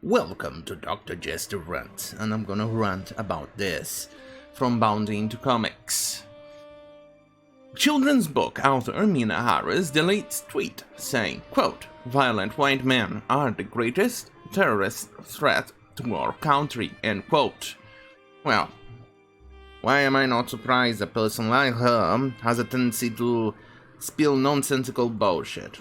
Welcome to Dr. Jester Rants, and I'm gonna rant about this. From Bounding into Comics. Children's book author Meena Harris deletes tweet saying, quote, "Violent white men are the greatest terrorist threat to our country," end quote. Well, why am I not surprised a person like her has a tendency to spill nonsensical bullshit?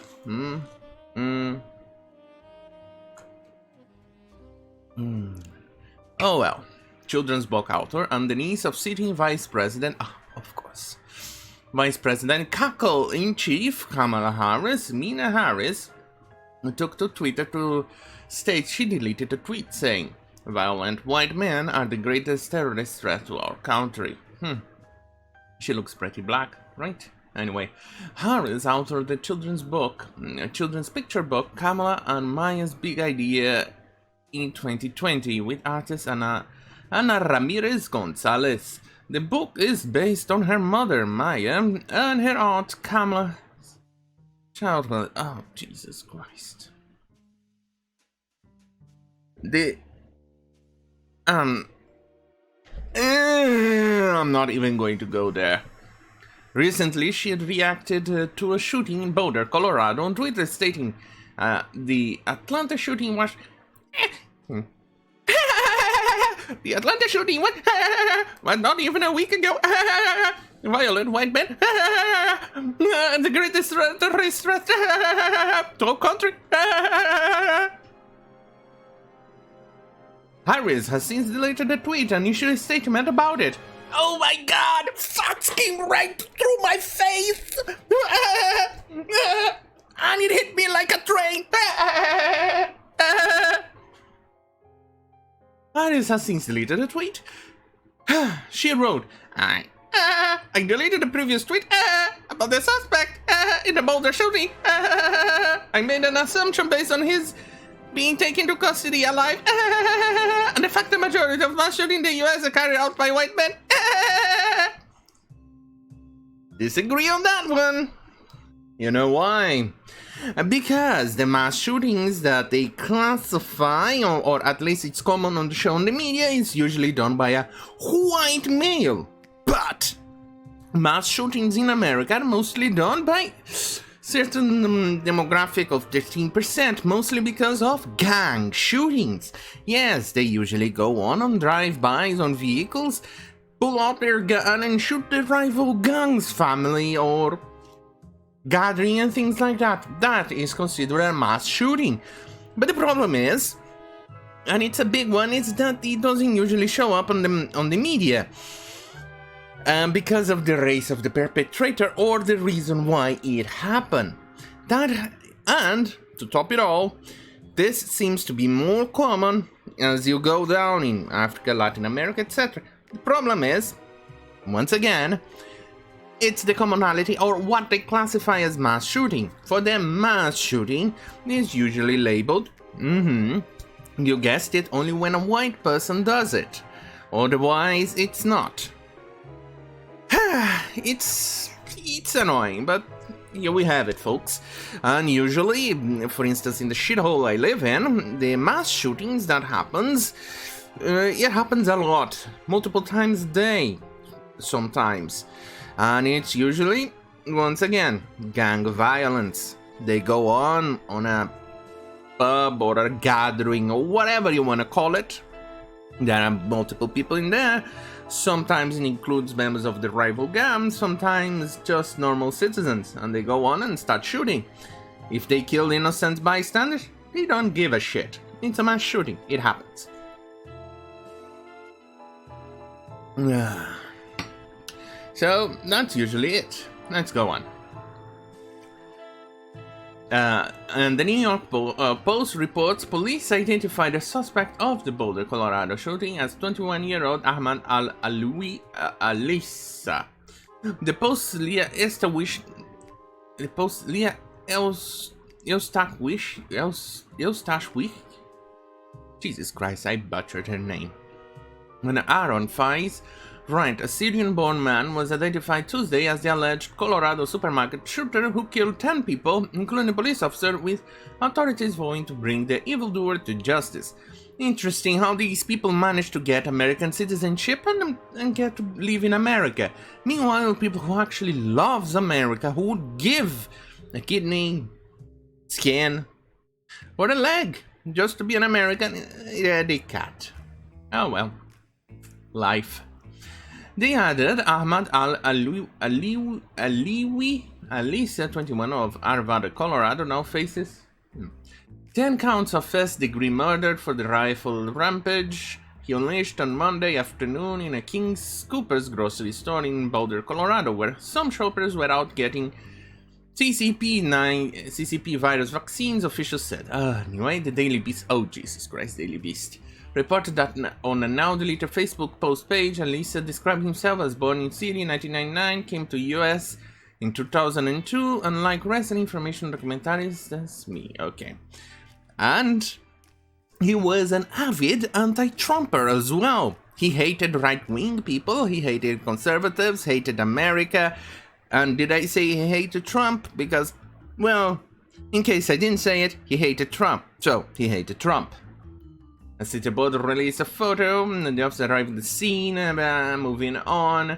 Oh well, children's book author and the niece of sitting Vice President, of course, Vice President Cackle-in-Chief Kamala Harris, Meena Harris, took to Twitter to state she deleted a tweet saying, "Violent white men are the greatest terrorist threat to our country." She looks pretty black, right? Anyway, Harris authored the children's picture book Kamala and Maya's Big Idea in 2020 with artist Ana Ramirez Gonzalez. The book is based on her mother, Maya, and her aunt, Kamala's childhood. Oh, Jesus Christ. I'm not even going to go there. Recently, she had reacted to a shooting in Boulder, Colorado on Twitter stating, the Atlanta shooting was... The Atlanta shooting was not even a week ago. Violent white men, the greatest terrorist threat to our country. Harris has since deleted the tweet and issued a statement about it. Oh my God! Shots came right through my face, and it hit me like a train. Harris has since deleted a tweet. She wrote, I deleted the previous tweet about the suspect in the Boulder shooting. I made an assumption based on his being taken to custody alive and the fact the majority of mass shootings in the US are carried out by white men. Disagree on that one. You know why? Because the mass shootings that they classify, or at least it's common on the show in the media, is usually done by a white male. But mass shootings in America are mostly done by certain demographic of 13%, mostly because of gang shootings. Yes, they usually go on drive-bys on vehicles, pull out their gun and shoot the rival gang's family or gathering and things like that. That is considered a mass shooting. But the problem is, and it's a big one, is that it doesn't usually show up on the media. Because of the race of the perpetrator or the reason why it happened. And to top it all, this seems to be more common as you go down in Africa, Latin America, etc. The problem is, once again, it's the commonality or what they classify as mass shooting. For them, mass shooting is usually labeled, you guessed it, only when a white person does it. Otherwise, it's not. It's annoying, but here we have it, folks. And usually, for instance, in the shithole I live in, the mass shootings that happens, it happens a lot, multiple times a day, sometimes. And it's usually, once again, gang violence. They go on a pub or a gathering or whatever you want to call it. There are multiple people in there. Sometimes it includes members of the rival gang, sometimes just normal citizens, and they go on and start shooting. If they kill innocent bystanders, they don't give a shit. It's a mass shooting. It happens. So, that's usually it. Let's go on. And the New York Post reports police identified the suspect of the Boulder, Colorado shooting as 21-year-old Ahmad Al-Alawi Alissa. The Post Leah Eustachwich. Jesus Christ, I butchered her name. And Aaron Fies Right, a Syrian-born man was identified Tuesday as the alleged Colorado supermarket shooter who killed 10 people, including a police officer, with authorities vowing to bring the evildoer to justice. Interesting how these people managed to get American citizenship and get to live in America. Meanwhile, people who actually loves America, who would give a kidney, skin, or a leg just to be an American, yeah, they can't. Oh well. Life. They added Ahmad Al-Aliwi, Alisa, 21, of Arvada, Colorado, now faces 10 counts of first-degree murder for the rifle rampage he unleashed on Monday afternoon in a King Cooper's grocery store in Boulder, Colorado, where some shoppers were out getting CCP virus vaccines, officials said. Anyway, the Daily Beast, oh Jesus Christ, Daily Beast, reported that on a now-deleted Facebook post page, Alisa described himself as born in Syria in 1999, came to US in 2002, unlike recent information documentaries, that's me, okay. And he was an avid anti-Trumper as well. He hated right-wing people, he hated conservatives, hated America, and did I say he hated Trump? Because, well, in case I didn't say it, he hated Trump, so he hated Trump. A city board released a photo, and the officer arrived at the scene, moving on.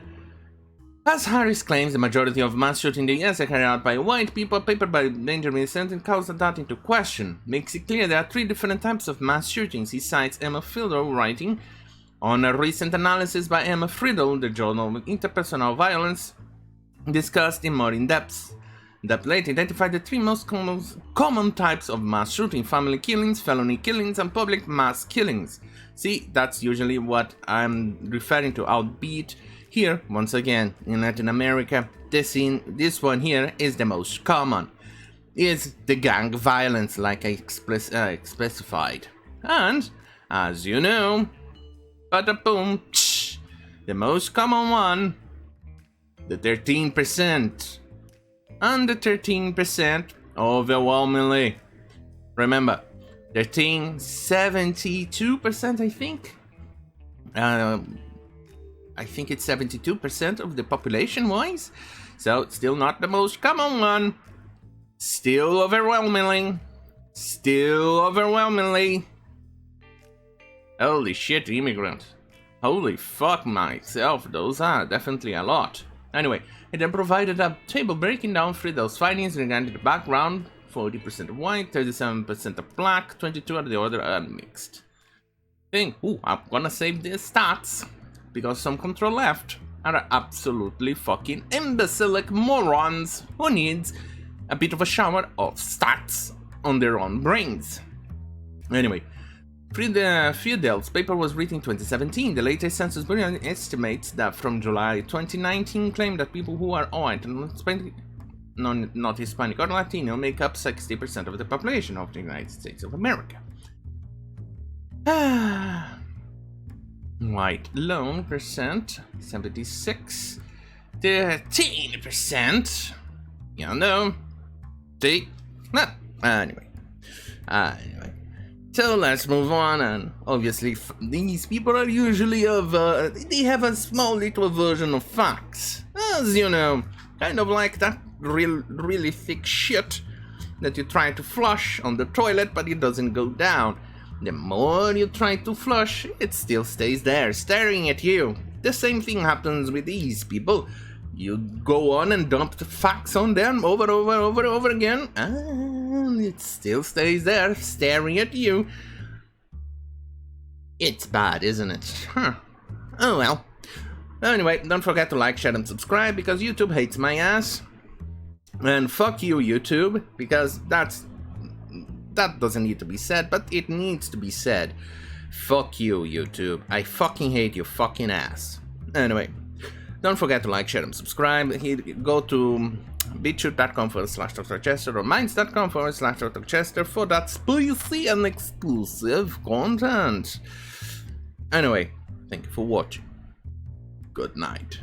As Harris claims the majority of mass shootings in the US are carried out by white people, a paper by Benjamin Senton calls that into question. Makes it clear there are 3 different types of mass shootings. He cites Emma Friedel writing on a recent analysis by Emma Friedel, the Journal of Interpersonal Violence, discussed in more in depth. That later identified the 3 most common types of mass shooting: family killings, felony killings, and public mass killings. See, that's usually what I'm referring to, albeit here, once again, in Latin America, this one here is the most common. Is the gang violence, like I specified. And, as you know, bada boom, the most common one, the 13%. And the 13% overwhelmingly. Remember, 72%, I think. I think it's 72% of the population-wise. So, it's still not the most common one. Still overwhelmingly. Holy shit, immigrant. Holy fuck myself, those are definitely a lot. Anyway, it then provided a table breaking down Friedel's findings regarding the background: 40% white, 37% of black, 22% of the other unmixed. Ooh, I'm gonna save these stats, because some control left are absolutely fucking imbecilic morons who needs a bit of a shower of stats on their own brains. Anyway, Friedel's paper was written in 2017. The latest Census Bureau estimates that from July 2019 claimed that people who are white and not Hispanic or Latino make up 60% of the population of the United States of America. White alone percent, 76, 13%. You know, see? Anyway. So let's move on, and obviously these people are usually they have a small little version of facts. As you know, kind of like that really thick shit that you try to flush on the toilet but it doesn't go down. The more you try to flush, it still stays there, staring at you. The same thing happens with these people. You go on and dump the facts on them over again, and it still stays there, staring at you. It's bad, isn't it? Huh. Oh well. Anyway, don't forget to like, share, and subscribe, because YouTube hates my ass. And fuck you, YouTube, because that doesn't need to be said, but it needs to be said. Fuck you, YouTube. I fucking hate your fucking ass. Anyway, don't forget to like, share, and subscribe. Go to bitchute.com/Dr. Jester or minds.com/Dr. Jester for that spicy and exclusive content. Anyway, thank you for watching. Good night.